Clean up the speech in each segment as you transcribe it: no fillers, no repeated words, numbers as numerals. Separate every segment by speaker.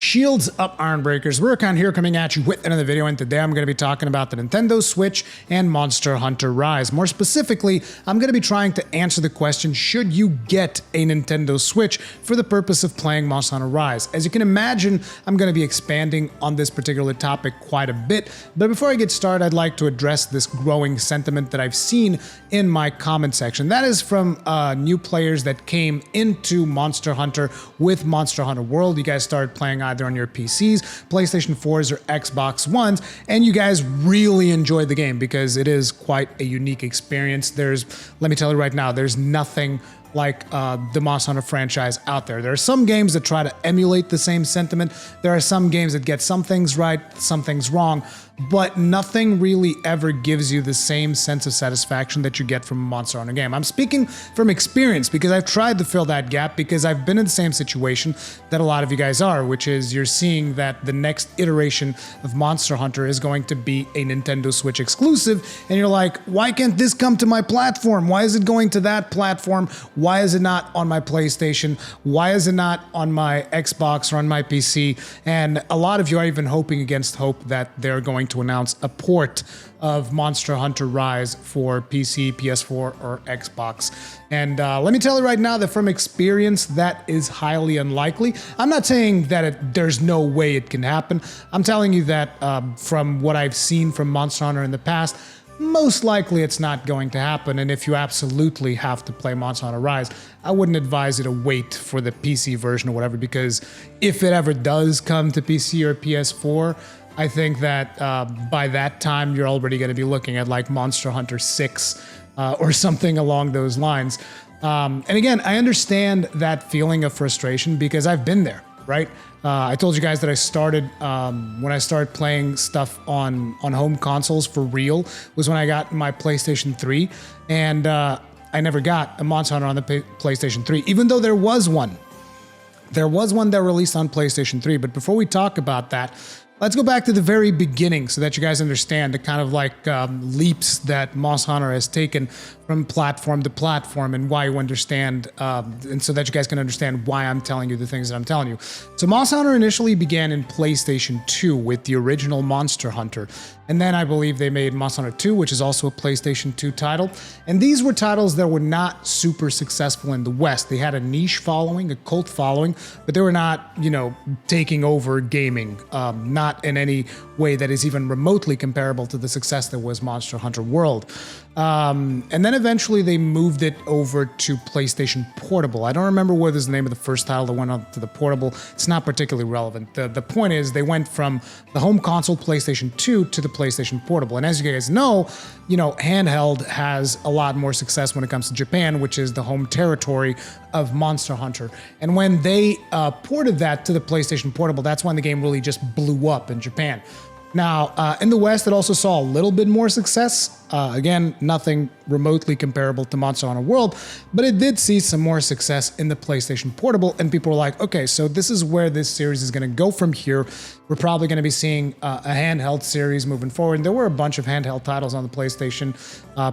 Speaker 1: Shields up, Iron Breakers. Rurikhan here coming at you with another video, and today I'm going to be talking about the Nintendo Switch and Monster Hunter Rise. More specifically, I'm going to be trying to answer the question, should you get a Nintendo Switch for the purpose of playing Monster Hunter Rise? As you can imagine, I'm going to be expanding on this particular topic quite a bit, but before I get started, I'd like to address this growing sentiment that I've seen in my comment section. That is from new players that came into Monster Hunter with Monster Hunter World. You guys started playing either on your PCs, PlayStation 4s, or Xbox Ones, and you guys really enjoyed the game because it is quite a unique experience. Let me tell you right now, there's nothing like the Monster Hunter franchise out there. There are some games that try to emulate the same sentiment. There are some games that get some things right, some things wrong, but nothing really ever gives you the same sense of satisfaction that you get from a Monster Hunter game. I'm speaking from experience because I've tried to fill that gap because I've been in the same situation that a lot of you guys are, which is you're seeing that the next iteration of Monster Hunter is going to be a Nintendo Switch exclusive, and you're like, why can't this come to my platform? Why is it going to that platform? Why is it not on my PlayStation? Why is it not on my Xbox or on my PC? And a lot of you are even hoping against hope that they're going to announce a port of Monster Hunter Rise for PC, PS4, or Xbox. And let me tell you right now that from experience, that is highly unlikely. I'm not saying that there's no way it can happen. I'm telling you that from what I've seen from Monster Hunter in the past, most likely it's not going to happen. And if you absolutely have to play Monster Hunter Rise, I wouldn't advise you to wait for the PC version or whatever, because if it ever does come to PC or PS4, I think that by that time you're already going to be looking at like Monster Hunter 6 or something along those lines. And again, I understand that feeling of frustration because I've been there, right? I told you guys that I started, when I started playing stuff on home consoles for real, was when I got my PlayStation 3, and I never got a Monster Hunter on the PlayStation 3, even though there was one. There was one that released on PlayStation 3, but before we talk about that, let's go back to the very beginning so that you guys understand the kind of like leaps that Monster Hunter has taken from platform to platform, and why you understand, and so that you guys can understand why I'm telling you the things that I'm telling you. So Monster Hunter initially began in PlayStation 2 with the original Monster Hunter. And then I believe they made Monster Hunter 2, which is also a PlayStation 2 title. And these were titles that were not super successful in the West. They had a niche following, a cult following, but they were not, you know, taking over gaming, not in any way that is even remotely comparable to the success that was Monster Hunter World. And then eventually they moved it over to PlayStation Portable. I don't remember what is the name of the first title that went on to the Portable. It's not particularly relevant. The point is they went from the home console PlayStation 2 to the PlayStation Portable. And as you guys know, handheld has a lot more success when it comes to Japan, which is the home territory of Monster Hunter. And when they ported that to the PlayStation Portable, that's when the game really just blew up in Japan. Now, in the West, it also saw a little bit more success. Again, nothing remotely comparable to Monster Hunter World, but it did see some more success in the PlayStation Portable, and people were like, okay, so this is where this series is going to go from here. We're probably going to be seeing a handheld series moving forward. And there were a bunch of handheld titles on the PlayStation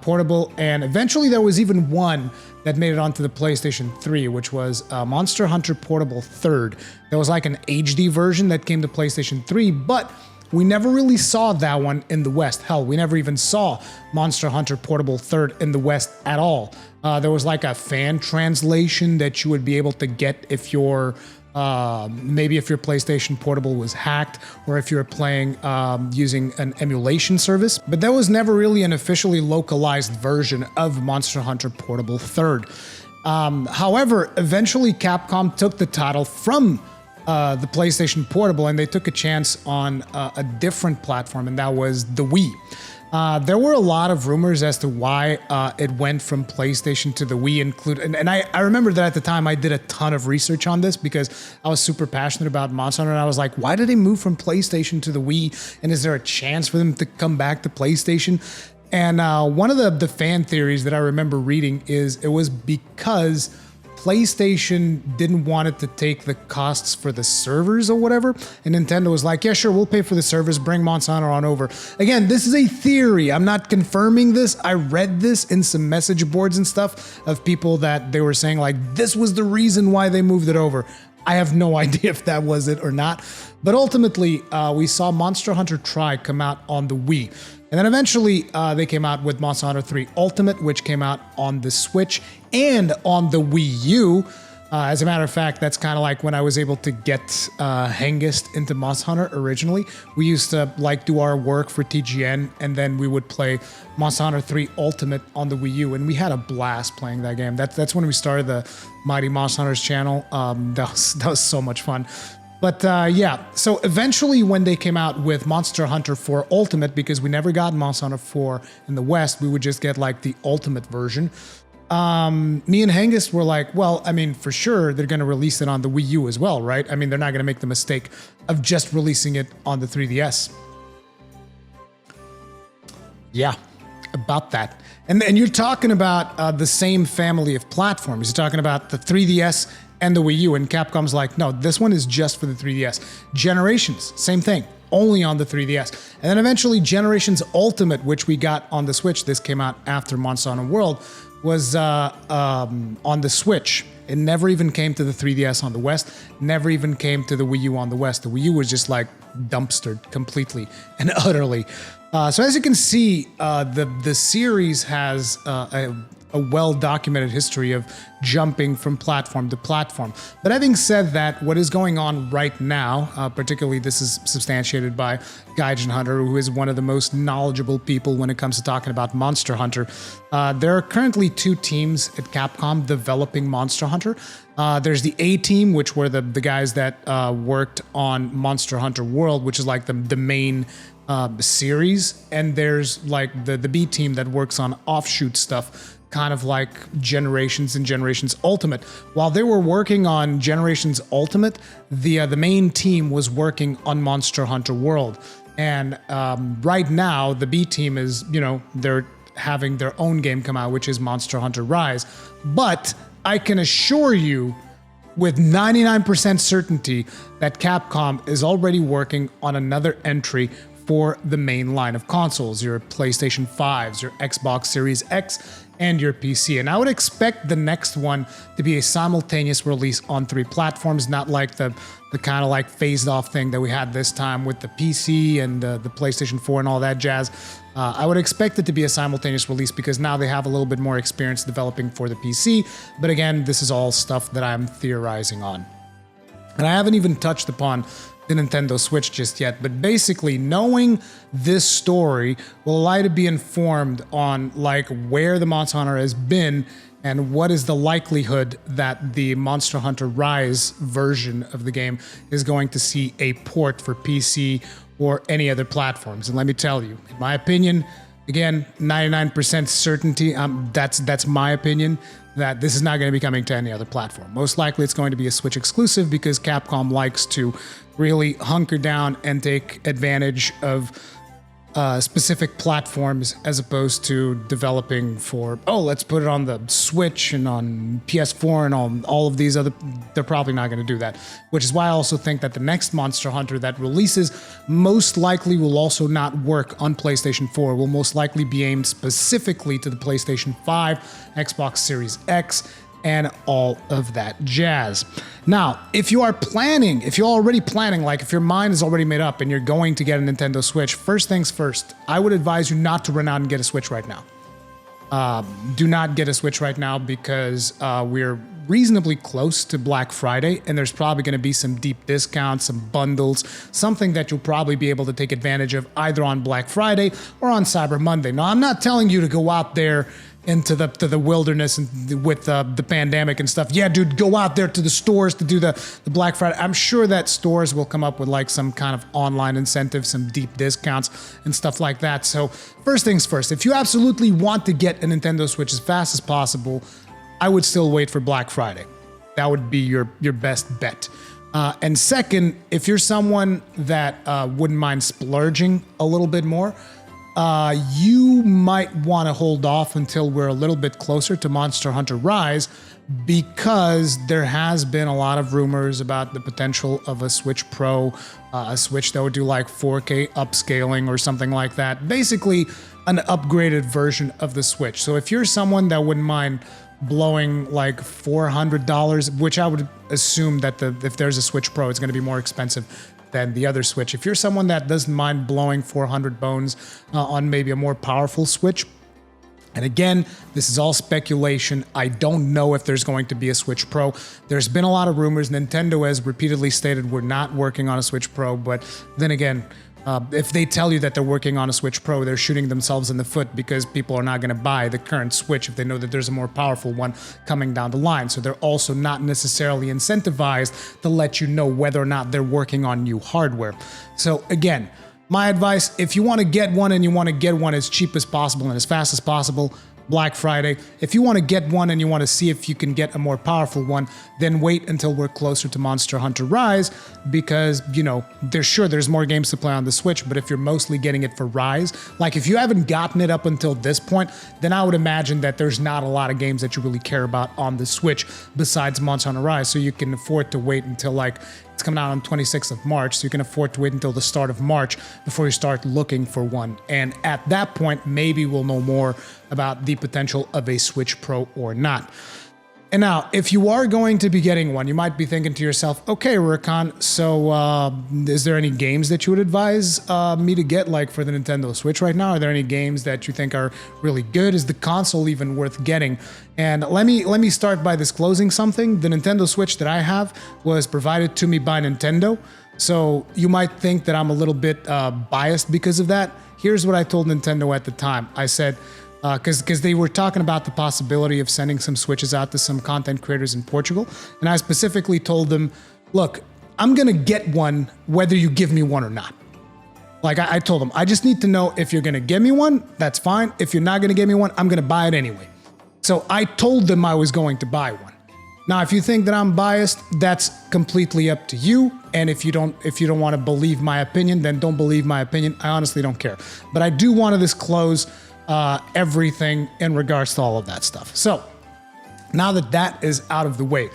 Speaker 1: Portable, and eventually there was even one that made it onto the PlayStation 3, which was Monster Hunter Portable 3rd. There was like an HD version that came to PlayStation 3, but we never really saw that one in the West. Hell, we never even saw Monster Hunter Portable 3rd in the West at all. There was like a fan translation that you would be able to get if your maybe if your PlayStation Portable was hacked, or if you're playing using an emulation service. But there was never really an officially localized version of Monster Hunter Portable 3rd. However, eventually Capcom took the title from the PlayStation Portable, and they took a chance on a different platform, and that was the Wii. There were a lot of rumors as to why it went from PlayStation to the Wii, and I remember that at the time I did a ton of research on this because I was super passionate about Monster Hunter, and I was like, why did they move from PlayStation to the Wii, and is there a chance for them to come back to PlayStation? And one of the fan theories that I remember reading is it was because PlayStation didn't want it to take the costs for the servers or whatever, and Nintendo was like, yeah, sure, we'll pay for the servers, bring Monster Hunter on over. Again, this is a theory. I'm not confirming this. I read this in some message boards and stuff of people that they were saying like, this was the reason why they moved it over. I have no idea if that was it or not. But ultimately, we saw Monster Hunter Tri come out on the Wii. And then eventually, they came out with Monster Hunter 3 Ultimate, which came out on the Switch and on the Wii U. As a matter of fact, that's kind of like when I was able to get Hengist into Monster Hunter originally. We used to like do our work for TGN, and then we would play Monster Hunter 3 Ultimate on the Wii U, and we had a blast playing that game. That's when we started the Mighty Monster Hunters channel. That was so much fun. But yeah, so eventually when they came out with Monster Hunter 4 Ultimate, because we never got Monster Hunter 4 in the West, we would just get like the Ultimate version. Me and Hengist were like, well, I mean, for sure, they're going to release it on the Wii U as well, right? I mean, they're not going to make the mistake of just releasing it on the 3DS. Yeah, about that. And you're talking about the same family of platforms. You're talking about the 3DS and the Wii U, and Capcom's like, no, this one is just for the 3DS. Generations, same thing, only on the 3DS. And then eventually Generations Ultimate, which we got on the Switch, this came out after Monster Hunter World, was on the Switch. It never even came to the 3DS on the West, never even came to the Wii U on the West. The Wii U was just like dumpstered completely and utterly. So as you can see, the series has a well-documented history of jumping from platform to platform. But having said that, what is going on right now, particularly this is substantiated by Gaijin Hunter, who is one of the most knowledgeable people when it comes to talking about Monster Hunter. There are currently 2 teams at Capcom developing Monster Hunter. There's the A team, which were the guys that worked on Monster Hunter World, which is like the main series. And there's like the B team that works on offshoot stuff, kind of like Generations and Generations Ultimate. While they were working on Generations Ultimate, the main team was working on Monster Hunter World. And right now, the B team is, you know, they're having their own game come out, which is Monster Hunter Rise. But I can assure you with 99% certainty that Capcom is already working on another entry for the main line of consoles, your PlayStation 5s, your Xbox Series X, and your PC. And I would expect the next one to be a simultaneous release on 3 platforms, not like the kind of like phased off thing that we had this time with the PC and the PlayStation 4 and all that jazz. I would expect it to be a simultaneous release because now they have a little bit more experience developing for the PC. But again, this is all stuff that I'm theorizing on. And I haven't even touched upon the Nintendo Switch just yet, but basically knowing this story will allow you to be informed on like where the Monster Hunter has been and what is the likelihood that the Monster Hunter Rise version of the game is going to see a port for PC or any other platforms. And let me tell you, in my opinion, again, 99% certainty, that's my opinion, that this is not going to be coming to any other platform. Most likely it's going to be a Switch exclusive because Capcom likes to really hunker down and take advantage of specific platforms as opposed to developing for, oh, let's put it on the Switch and on PS4 and on all of these other. They're probably not going to do that, which is why I also think that the next Monster Hunter that releases most likely will also not work on PlayStation 4, will most likely be aimed specifically to the PlayStation 5, Xbox Series X, and all of that jazz. Now, if you're already planning, like if your mind is already made up and you're going to get a Nintendo Switch, first things first, I would advise you not to run out and get a Switch right now. Do not get a Switch right now because we're reasonably close to Black Friday, and there's probably going to be some deep discounts, some bundles, something that you'll probably be able to take advantage of either on Black Friday or on Cyber Monday. Now, I'm not telling you to go out there into the wilderness and with the pandemic and stuff. Yeah, dude, go out there to the stores to do the Black Friday. I'm sure that stores will come up with like some kind of online incentive, some deep discounts and stuff like that. So first things first, if you absolutely want to get a Nintendo Switch as fast as possible, I would still wait for Black Friday. That would be your best bet. And second, if you're someone that wouldn't mind splurging a little bit more, you might want to hold off until we're a little bit closer to Monster Hunter Rise, because there has been a lot of rumors about the potential of a Switch Pro, a Switch that would do like 4K upscaling or something like that. Basically, an upgraded version of the Switch. So if you're someone that wouldn't mind blowing like $400, which I would assume that if there's a Switch Pro, it's going to be more expensive than the other Switch. If you're someone that doesn't mind blowing 400 bones on maybe a more powerful Switch, and again, this is all speculation. I don't know if there's going to be a Switch Pro. There's been a lot of rumors. Nintendo has repeatedly stated we're not working on a Switch Pro, but then again, if they tell you that they're working on a Switch Pro, they're shooting themselves in the foot because people are not going to buy the current Switch if they know that there's a more powerful one coming down the line. So they're also not necessarily incentivized to let you know whether or not they're working on new hardware. So again, my advice, if you want to get one and you want to get one as cheap as possible and as fast as possible, Black Friday. If you want to get one and you want to see if you can get a more powerful one, then wait until we're closer to Monster Hunter Rise, because, you know, there's more games to play on the Switch, but if you're mostly getting it for Rise, like if you haven't gotten it up until this point, then I would imagine that there's not a lot of games that you really care about on the Switch besides Monster Hunter Rise, so you can afford to wait until like it's coming out on 26th of March, so you can afford to wait until the start of March before you start looking for one. And at that point, maybe we'll know more about the potential of a Switch Pro or not. And now, if you are going to be getting one, you might be thinking to yourself, okay, Rurikhan, so is there any games that you would advise me to get, like for the Nintendo Switch right now? Are there any games that you think are really good? Is the console even worth getting? And let me start by disclosing something. The Nintendo Switch that I have was provided to me by Nintendo, so you might think that I'm a little bit biased because of that. Here's what I told Nintendo at the time. I said, because they were talking about the possibility of sending some Switches out to some content creators in Portugal. And I specifically told them, look, I'm going to get one whether you give me one or not. Like I told them, I just need to know if you're going to give me one, that's fine. If you're not going to give me one, I'm going to buy it anyway. So I told them I was going to buy one. Now, if you think that I'm biased, that's completely up to you. And if you don't want to believe my opinion, then don't believe my opinion. I honestly don't care. But I do want to disclose everything in regards to all of that stuff. So now that that is out of the way,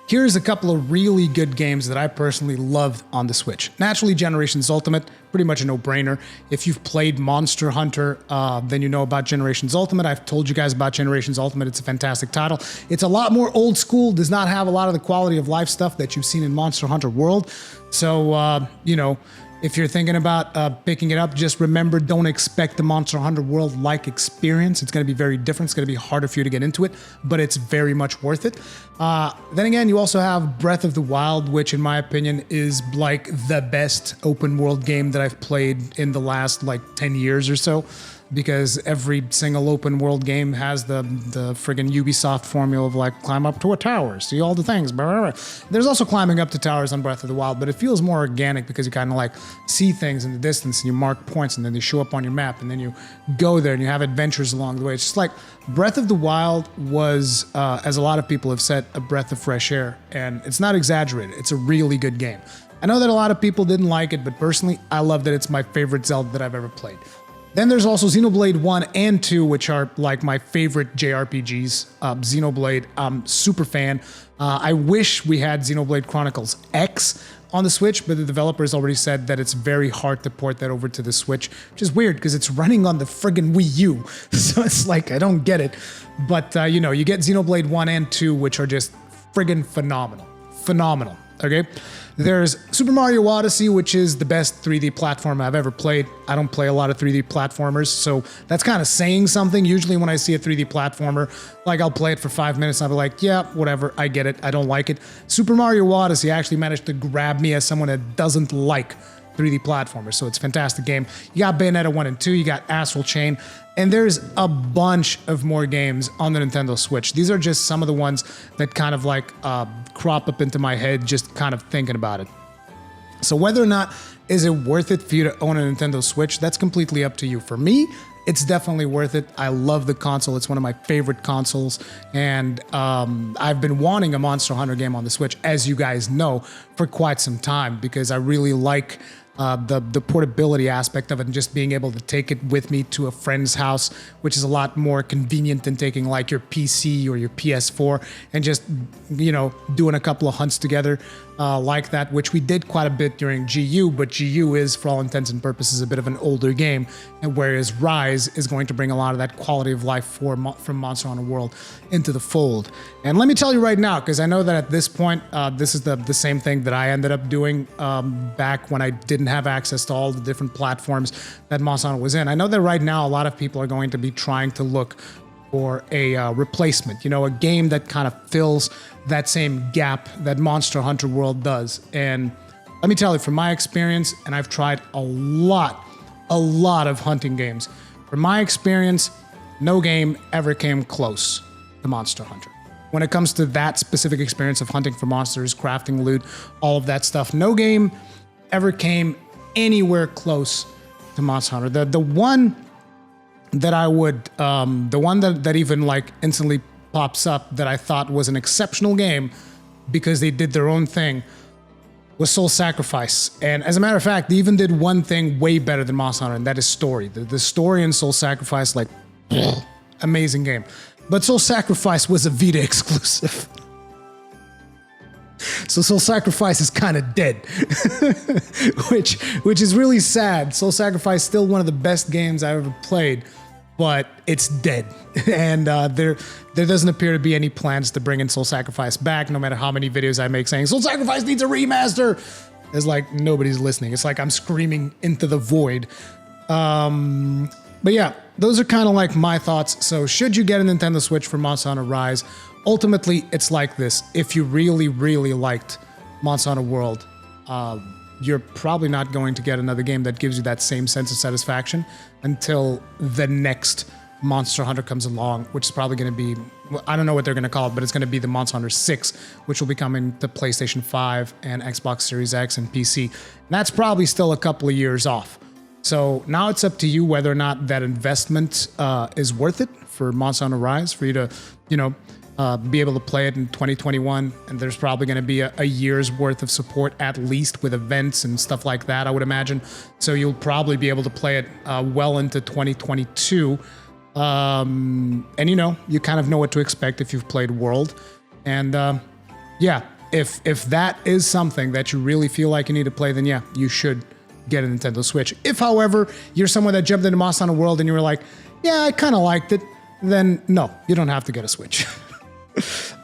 Speaker 1: here's a couple of really good games that I personally loved on the Switch. Naturally, Generations Ultimate, pretty much a no-brainer. If you've played Monster Hunter, then you know about Generations Ultimate. I've told you guys about Generations Ultimate. It's a fantastic title. It's a lot more old school, does not have a lot of the quality of life stuff that you've seen in Monster Hunter World. So, you know, if you're thinking about picking it up, just remember, don't expect the Monster Hunter World-like experience. It's going to be very different. It's going to be harder for you to get into it, but it's very much worth it. Then again, you also have Breath of the Wild, which in my opinion is like the best open world game that I've played in the last like 10 years or so, because every single open world game has the friggin' Ubisoft formula of like climb up to a tower, see all the things. Blah, blah, blah. There's also climbing up to towers on Breath of the Wild, but it feels more organic because you kind of like see things in the distance and you mark points and then they show up on your map and then you go there and you have adventures along the way. It's just like Breath of the Wild was, as a lot of people have said, a breath of fresh air, and it's not exaggerated. It's a really good game. I know that a lot of people didn't like it, but personally, I love that it's my favorite Zelda that I've ever played. Then there's also Xenoblade 1 and 2, which are like my favorite JRPGs. Xenoblade, I'm super fan. I wish we had Xenoblade Chronicles X on the Switch, but the developers already said that it's very hard to port that over to the Switch, which is weird because it's running on the friggin' Wii U. So it's like, I don't get it. But, you know, you get Xenoblade 1 and 2, which are just friggin' phenomenal. Phenomenal. Okay, there's Super Mario Odyssey, which is the best 3D platform I've ever played. I don't play a lot of 3D platformers, so that's kind of saying something. Usually when I see a 3D platformer, like I'll play it for 5 minutes and I'll be like, yeah, whatever, I get it, I don't like it. Super Mario Odyssey actually managed to grab me as someone that doesn't like 3D platformers, so it's a fantastic game. You got Bayonetta 1 and 2, you got Astral Chain, and there's a bunch of more games on the Nintendo Switch. These are just some of the ones that kind of like crop up into my head just kind of thinking about it. So whether or not is it worth it for you to own a Nintendo Switch, that's completely up to you. For me, it's definitely worth it. I love the console. It's one of my favorite consoles, and I've been wanting a Monster Hunter game on the Switch, as you guys know, for quite some time, because I really like the portability aspect of it and just being able to take it with me to a friend's house, which is a lot more convenient than taking like your PC or your PS4 and just, you know, doing a couple of hunts together. like that, which we did quite a bit during GU, but GU is, for all intents and purposes, a bit of an older game, and whereas Rise is going to bring a lot of that quality of life from Monster Hunter World into the fold. And let me tell you right now, because I know that at this point, this is the same thing that I ended up doing back when I didn't have access to all the different platforms that Monster Hunter was in. I know that right now a lot of people are going to be trying to look for a replacement, you know, a game that kind of fills that same gap that Monster Hunter World does. And let me tell you, from my experience, and I've tried a lot of hunting games, from my experience, no game ever came close to Monster Hunter. When it comes to that specific experience of hunting for monsters, crafting loot, all of that stuff, no game ever came anywhere close to Monster Hunter. The one that I would, the one that even like instantly pops up that I thought was an exceptional game because they did their own thing was Soul Sacrifice. And as a matter of fact, they even did one thing way better than Monster Hunter, and that is story. The story in Soul Sacrifice, like, amazing game. But Soul Sacrifice was a Vita exclusive. So Soul Sacrifice is kind of dead, which is really sad. Soul Sacrifice is still one of the best games I've ever played, but it's dead. And there doesn't appear to be any plans to bring in Soul Sacrifice back, no matter how many videos I make saying Soul Sacrifice needs a remaster. It's like nobody's listening. It's like I'm screaming into the void. But yeah, those are kind of like my thoughts. So should you get a Nintendo Switch for Monster Hunter Rise? Ultimately, it's like this. If you really liked Monster Hunter World, you're probably not going to get another game that gives you that same sense of satisfaction until the next Monster Hunter comes along, which is probably going to be, well, I don't know what they're going to call it, but it's going to be the Monster Hunter 6, which will be coming to PlayStation 5 and Xbox Series X and PC. And that's probably still a couple of years off. So now it's up to you whether or not that investment is worth it for Monster Hunter Rise, for you to, you know, be able to play it in 2021, and there's probably going to be a year's worth of support at least with events and stuff like that, I would imagine. So you'll probably be able to play it well into 2022. And you know, you kind of know what to expect if you've played World. And yeah, if that is something that you really feel like you need to play, then yeah, you should get a Nintendo Switch. If, however, you're someone that jumped into Monster Hunter World and you were like, yeah, I kind of liked it, then no, you don't have to get a Switch.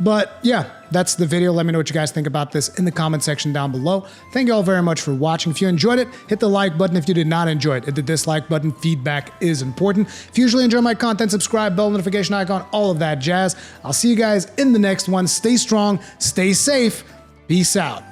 Speaker 1: But yeah, that's the video. Let me know what you guys think about this in the comment section down below. Thank you all very much for watching. If you enjoyed it, hit the like button. If you did not enjoy it, hit the dislike button. Feedback is important. If you usually enjoy my content, subscribe, bell notification icon, all of that jazz. I'll see you guys in the next one. Stay strong, stay safe. Peace out.